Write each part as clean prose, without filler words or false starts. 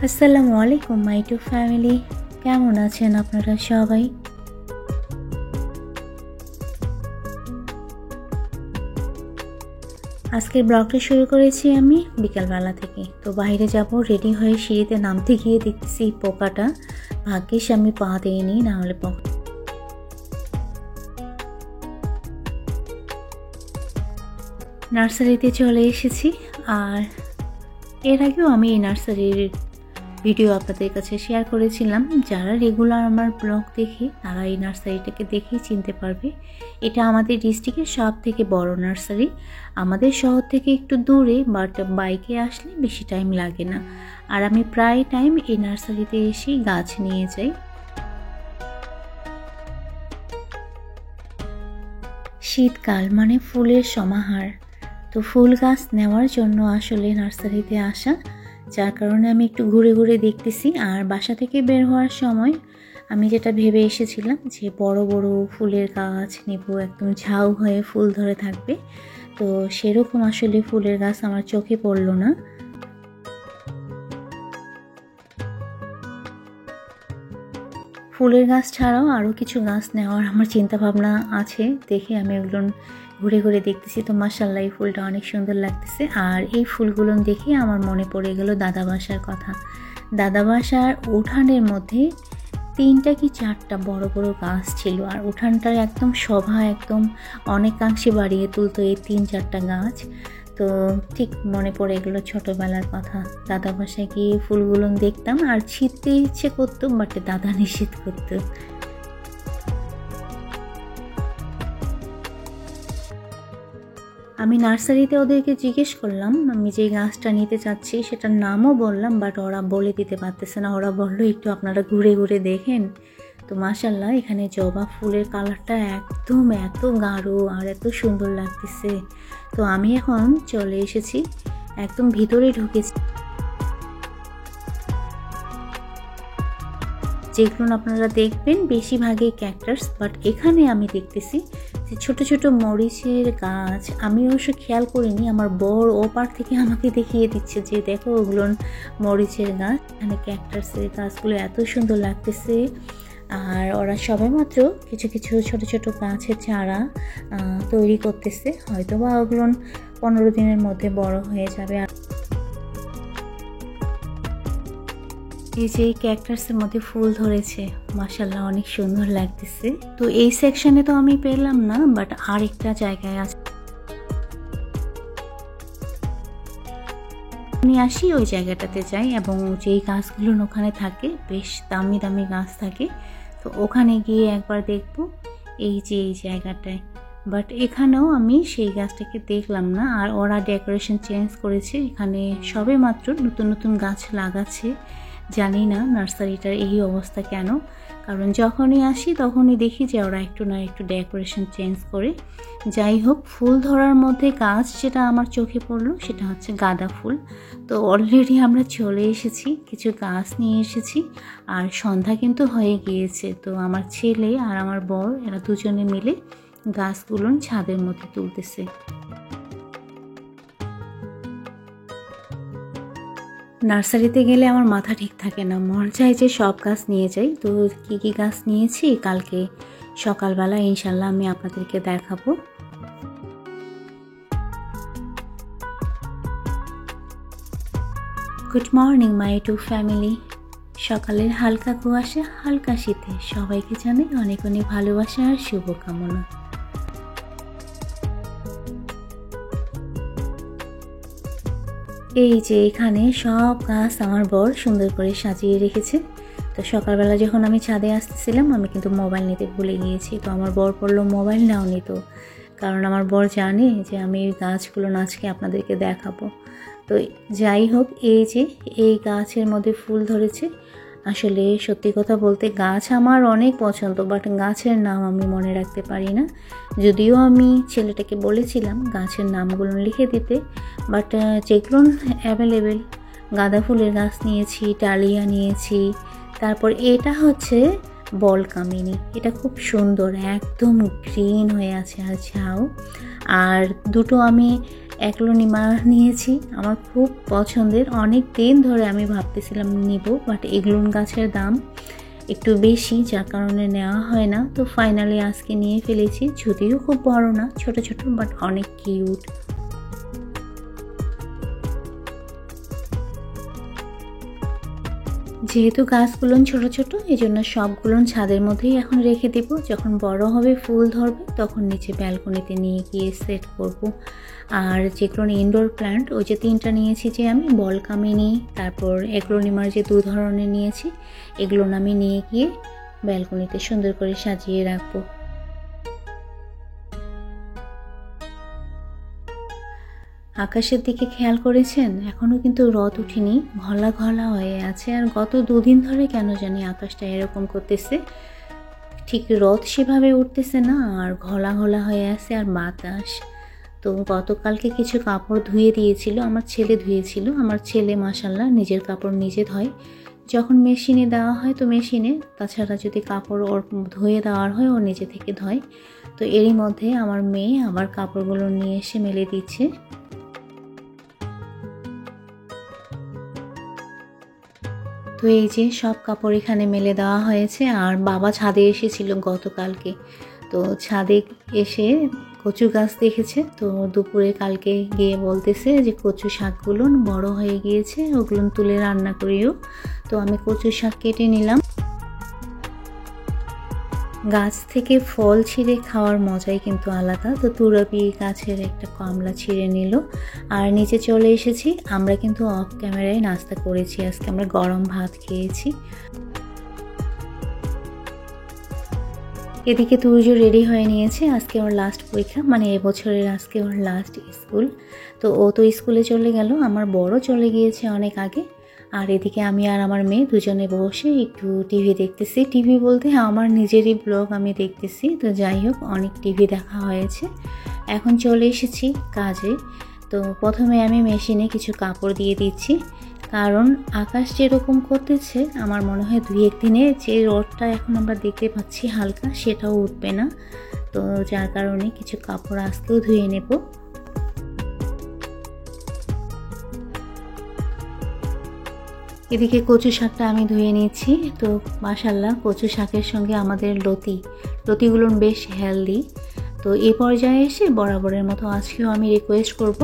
আসসালামু আলাইকুম মাই to family, কেমন আছেন আপনারা সবাই? আজকের ব্লগটা শুরু করেছি আমি বিকালবেলা থেকে। তো বাইরে যাব, রেডি হয়ে সিঁড়িতে নামতে গিয়ে দেখতেছি পোকাটা। ভাগ্যিস আমি পা দিইনি, না হলে পোকা। নার্সারিতে চলে এসেছি, আর এর আগেও আমি এই নার্সারির ভিডিও আপনাদের কাছে শেয়ার করেছিলাম। যারা রেগুলার আমার ব্লগ দেখে তারা এই নার্সারিটাকে দেখেই চিনতে পারবে। এটা আমাদের ডিস্ট্রিক্টের সব থেকে বড় নার্সারি, আমাদের শহর থেকে একটু দূরে, বাট বাইকে আসলে বেশি টাইম লাগে না। আর আমি প্রায় টাইম এই নার্সারিতে এসেই গাছ নিয়ে যাই। শীতকাল মানে ফুলের সমাহার, তো ফুল গাছ নেওয়ার জন্য আসলে নার্সারিতে আসা, যার কারণে আমি একটু ঘুরে ঘুরে দেখতেছি। আর বাসা থেকে বের হওয়ার সময় আমি যেটা ভেবে এসেছিলাম যে বড় বড় ফুলের গাছ নেব, একদম ঝাউ হয়ে ফুল ধরে থাকবে, তো সেরকম আসলে ফুলের গাছ আমার চোখে পড়ল না। ফুলের গাছ ছাড়াও আরও কিছু গাছ নেওয়ার আমার চিন্তা ভাবনা আছে, দেখে আমি ওগুলো ঘুরে ঘুরে দেখতেছি। তো মাশাআল্লাহ এই ফুলটা অনেক সুন্দর লাগতেছে। আর এই ফুলগুলো দেখে আমার মনে পড়ে গেল দাদা বাসার কথা। দাদা বাসার উঠানের মধ্যে 3টা কি 4টা বড় বড় গাছ ছিল, আর উঠানটার একদম শোভা একদম অনেকাংশে বাড়িয়ে তুলতো এই 3-4টা গাছ। তো ঠিক মনে পড়ে গেলো ছোটোবেলার কথা। দাদা বাসায় গিয়ে ফুলগুলো দেখতাম আর ছিঁড়তে ইচ্ছে করতো, বাট দাদা নিষেধ করতো। আমি নার্সারিতে ওদেরকে জিজ্ঞেস করলাম আমি যে গাছটা নিতে চাচ্ছি সেটার নামও বললাম, বাট ওরা বলে দিতে পারতেছে না। ওরা বললো একটু আপনারা ঘুরে ঘুরে দেখেন। তো মাশাআল্লাহ এখানে জবা ফুলের কালারটা একদম এত গাঢ় আর এত সুন্দর লাগতেছে। তো আমি এখন চলে এসেছি, একদম ভিতরে ঢুকেছি। যেগুলো আপনারা দেখবেন বেশিরভাগই ক্যাকটাস, বাট এখানে আমি দেখতেছি যে ছোট ছোট মরিচের গাছ। আমি অবশ্য খেয়াল করিনি, আমার বর ওপার থেকে আমাকে দেখিয়ে দিচ্ছে যে দেখো ওগুলো মরিচের গাছ। এখানে ক্যাকটাসের গাছগুলো এত সুন্দর লাগতেছে। আর ওরা সবে মাত্র কিছু কিছু ছোট ছোট গাছের চারা তৈরি করতেছে, হয়তো বা ওগুলো 15 দিনের মধ্যে বড় হয়ে যাবে। এই যে ক্যাকটাসের মধ্যে ফুল ধরেছে, মাশাআল্লাহ অনেক সুন্দর লাগতেছে। তো এই সেকশনে তো আমি পেলাম না, বাট আরেকটা জায়গায় আছে, আমি আসি ওই জায়গাটাতে যাই এবং যেই গাছগুলো ওখানে থাকে বেশ দামি দামি গাছ থাকে, তো ওখানে গিয়ে একবার দেখব এই যে এই জায়গাটায়। বাট এখানেও আমি সেই গাছটাকে দেখলাম না। আর ওরা ডেকোরেশন চেঞ্জ করেছে, এখানে সবে মাত্র নতুন নতুন গাছ লাগাচ্ছে। জানি না নার্সারিটার এই অবস্থা কেন, কারণ যখনই আসি তখনই দেখি যে ওরা একটু না একটু ডেকোরেশন চেঞ্জ করে। যাই হোক, ফুল ধরার মধ্যে গাছ যেটা আমার চোখে পড়লো সেটা হচ্ছে গাঁদা ফুল। তো অলরেডি আমরা চলে এসেছি, কিছু গাছ নিয়ে এসেছি, আর সন্ধ্যা কিন্তু হয়ে গিয়েছে। তো আমার ছেলে আর আমার বর এরা দুজনে মিলে গাছগুলো ছাদের মধ্যে তুলতেছে। নার্সারিতে গেলে আমার মাথা ঠিক থাকে না, মন চায় যে সব গাছ নিয়ে যাই। তো কী কী গাছ নিয়েছি কালকে সকালবেলা ইনশাল্লাহ আমি আপনাদেরকে দেখাবো। Good morning my to family. সকালের হালকা কুয়াশা, হালকা শীতে সবাইকে জানাই অনেক অনেক ভালোবাসা আর শুভকামনা। এই যে এখানে সব গাছ আমার বর সুন্দর করে সাজিয়ে রেখেছে। তো সকালবেলা যখন আমি ছাদে আসতেছিলাম আমি কিন্তু মোবাইল নিতে ভুলে গিয়েছি। তো আমার বর বলল মোবাইল নাও নি, তো কারণ আমার বর জানে যে আমি এই গাছগুলো আজকে আপনাদেরকে দেখাবো। তো যাই হোক, এই যে এই গাছের মধ্যে ফুল ধরেছে, আসলে সত্যি কথা বলতে গাছ আমার অনেক পছন্দ, বাট গাছের নাম আমি মনে রাখতে পারি না। যদিও আমি ছেলেটাকে বলেছিলাম গাছের নামগুলো লিখে দিতে, বাট যেগুলো অ্যাভেলেবেল, গাঁদা ফুলের গাছ নিয়েছি, ডালিয়া নিয়েছি, তারপর এটা হচ্ছে বল কামিনী। এটা খুব সুন্দর, একদম গ্রিন হয়ে আছে আর ঝাউ। আর দুটো আমি অ্যাগ্লোনিমা নিয়েছি, আমার খুব পছন্দের। অনেক দিন ধরে আমি ভাবতেছিলাম নিব, বাট এগুলোন গাছের দাম একটু বেশি, যার কারণে নেওয়া হয় না। তো ফাইনালি আজকে নিয়ে ফেলেছি, যদিও খুব বড় না, ছোট ছোট, বাট অনেক কিউট। যেহেতু গাছগুলো ছোট ছোট, এই জন্য সবগুলো ছাদের মধ্যেই এখন রেখে দেব। যখন বড় হবে, ফুল ধরবে, তখন নিচে ব্যালকনিতে নিয়ে গিয়ে সেট করব। আর যেগুলো ইনডোর প্ল্যান্ট, ওই যে 3টা নিয়েছি, যে আমি বল কামিনী, তারপর অ্যাগ্লোনিমার যে 2 ধরনের নিয়েছি, এগুলো আমি নিয়ে গিয়ে ব্যালকনিতে সুন্দর করে সাজিয়ে রাখবো। আকাশের দিকে খেয়াল করেছেন? এখনও কিন্তু রোদ উঠেনি, ঘলা ঘলা হয়ে আছে। আর গত 2 দিন ধরে কেন জানি আকাশটা এরকম করতেছে, ঠিক রোদ সেভাবে উঠতেছে না, আর ঘলা ঘলা হয়ে আছে, আর বাতাস। তো গতকালকে কিছু কাপড় ধুয়ে দিয়েছিল, আমার ছেলে ধুয়েছিল। আমার ছেলে মাশাআল্লাহ নিজের কাপড় নিজে ধয়। যখন মেশিনে দেওয়া হয় তো মেশিনে, তাছাড়া যদি কাপড় ওর ধুয়ে দেওয়ার হয় ও নিজে থেকে ধয়। তো এরই মধ্যে আমার মেয়ে আবার কাপড়গুলো নিয়ে এসে মেলে দিচ্ছে। তো এই যে সব কাপড় এখানে মেলে দেওয়া হয়েছে। আর বাবা ছাদে এসেছিল গতকালকে, তো ছাদে এসে কচু গাছ দেখেছে। তো দুপুরে কালকে গিয়ে বলতেছে যে কচু শাকগুলো বড় হয়ে গিয়েছে, ওগুলো তুলে রান্না করিও। তো আমি কচু শাক কেটে নিলাম। গাছ থেকে ফল ছিঁড়ে খাওয়ার মজাই কিন্তু আলাদা। তো তুরাবি গাছের একটা কমলা ছিঁড়ে নিল। আর নিচে চলে এসেছি। আমরা কিন্তু অফ ক্যামেরায় নাস্তা করেছি, আজকে আমরা গরম ভাত খেয়েছি। এদিকে তুর্য রেডি হয়ে নিয়েছে, আজকে ওর লাস্ট পরীক্ষা, মানে এবছরের আজকে ওর লাস্ট স্কুল। তো ও তো স্কুলে চলে গেল, আমার বড় চলে গিয়েছে অনেক আগে। আর এদিকে আমি আর আমার মেয়ে দুজনে বসে একটু টিভি দেখতেছি। টিভি বলতে আমার নিজেরই ব্লগ আমি দেখতেছি। তো যাই হোক, অনেক টিভি দেখা হয়েছে। এখন চলে এসেছি কাজে। তো প্রথমে আমি মেশিনে কিছু কাপড় দিয়ে দিচ্ছি, কারণ আকাশ যেরকম করতেছে আমার মনে হয় 2-1 দিনে যে রোদটা এখন আমরা দেখতে পাচ্ছি হালকা, সেটাও উঠবে না। তো যার কারণে কিছু কাপড় আজকেও ধুয়ে নেব। এদিকে কচু শাকটা আমি ধুয়ে নিচ্ছি। তো মাশাআল্লাহ কচু শাকের সঙ্গে আমাদের লতিগুলো বেশ হেলদি। তো এই পর্যায়ে এসে বরাবরের মতো আজকেও আমি রিকোয়েস্ট করব,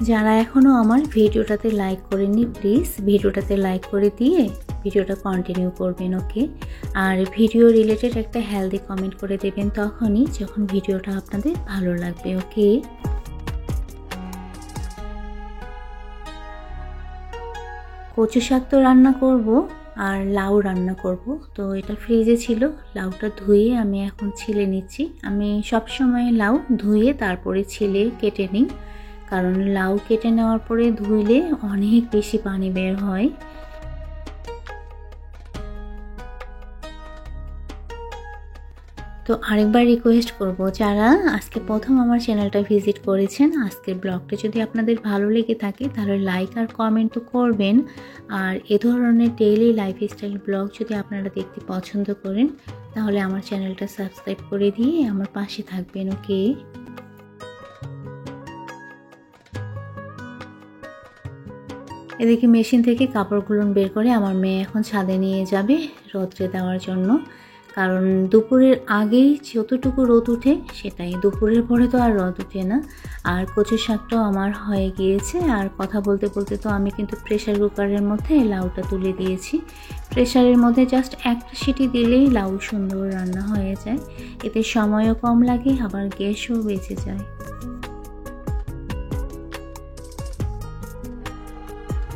যারা এখনও আমার ভিডিওটাতে লাইক করেননি, প্লিজ ভিডিওটাতে লাইক করে দিয়ে ভিডিওটা কন্টিনিউ করবেন, ওকে। আর ভিডিও রিলেটেড একটা হেলদি কমেন্ট করে দেবেন তখনই যখন ভিডিওটা আপনাদের ভালো লাগবে, ওকে। কচু শাক তো রান্না করব, আর লাউ রান্না করব। তো এটা ফ্রিজে ছিল, লাউটা ধুয়ে আমি এখন ছিলে নিচ্ছি। আমি সব সময় লাউ ধুয়ে তারপরে ছিলে কেটে নিই, কারণ লাউ কেটে নেওয়ার পরে ধুইলে অনেক বেশি পানি বের হয়। তো আরেকবার রিকোয়েস্ট করব, যারা আজকে প্রথম আমার চ্যানেলটা ভিজিট করেছেন, আজকের ব্লগটা যদি আপনাদের ভালো লেগে থাকে তাহলে লাইক আর কমেন্ট তো করবেন। আর এ ধরনের ডেইলি লাইফস্টাইল ব্লগ যদি আপনারা দেখতে পছন্দ করেন তাহলে আমার চ্যানেলটা সাবস্ক্রাইব করে দিয়ে আমার পাশে থাকবেন, ওকে। এদিকে মেশিন থেকে কাপড়গুলো বের করে আমার মেয়ে এখন ছাদে নিয়ে যাবে রোদ্রে দেওয়ার জন্য, কারণ দুপুরের আগেই যতটুকু রোদ উঠে সেটাই, দুপুরের পরে তো আর রোদ উঠে না। আর কচু শাকটাও আমার হয়ে গিয়েছে। আর কথা বলতে বলতে তো আমি কিন্তু প্রেসার কুকারের মধ্যে লাউটা তুলে দিয়েছি। প্রেসারের মধ্যে জাস্ট একটা সিটি দিলেই লাউ সুন্দর রান্না হয়ে যায়, এতে সময়ও কম লাগে, আবার গ্যাসও বেঁচে যায়।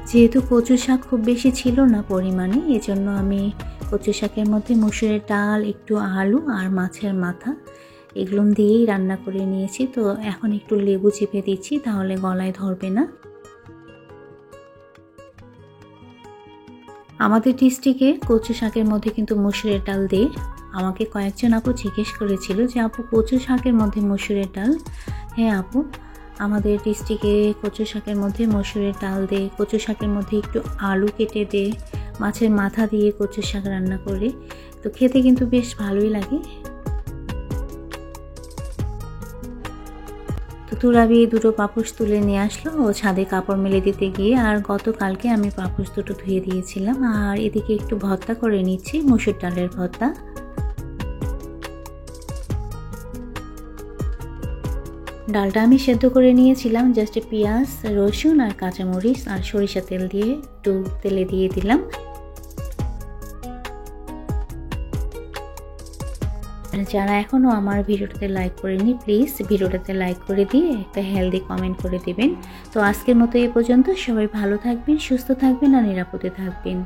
যেহেতু কচু শাক খুব বেশি ছিল না পরিমাণে, এজন্য আমি কচু শাকের মধ্যে মসুরের ডাল, একটু আলু আর মাছের মাথা এগুলো দিয়েই রান্না করে নিয়েছি। তো এখন একটু লেবু চিপে দিচ্ছি, তাহলে গলায় ধরবে না। আমাদের ডিস্ট্রিক্টে কচু শাকের মধ্যে কিন্তু মসুরের ডাল দেয়। আমাকে কয়েকজন আপু জিজ্ঞেস করেছিল যে আপু কচু শাকের মধ্যে মসুরের ডাল। হ্যাঁ আপু, আমাদের ডিস্ট্রিক্টে কচু শাকের মধ্যে মসুরের ডাল দেয়, কচু শাকের মধ্যে একটু আলু কেটে দেয়, মাছের মাথা দিয়ে কচু শাক রান্না করে, তো খেতে কিন্তু বেশ ভালোই লাগে। তো তুরাবি দুটো পাপোশ তুলে নিয়ে আসলো ও ছাদে কাপড় মেলে দিতে গিয়ে, আর গতকালকে আমি পাপোশ দুটো ধুয়ে দিয়েছিলাম। আর এদিকে একটু ভর্তা করে নিচ্ছি, মসুর ডালের ভর্তা। ডালটা আমি সেদ্ধ করে নিয়েছিলাম, জাস্ট পেঁয়াজ, রসুন আর কাঁচামরিচ আর সরিষা তেল দিয়ে একটু তেলে দিয়ে দিলাম। যারা এখনও আমার ভিডিওটাতে লাইক করেনি প্লিজ ভিডিওটাতে লাইক করে দিয়ে একটা হেলদি কমেন্ট করে দেবেন। তো আজকের মতো এ পর্যন্ত, সবাই ভালো থাকবেন, সুস্থ থাকবেন আর নিরাপদে থাকবেন।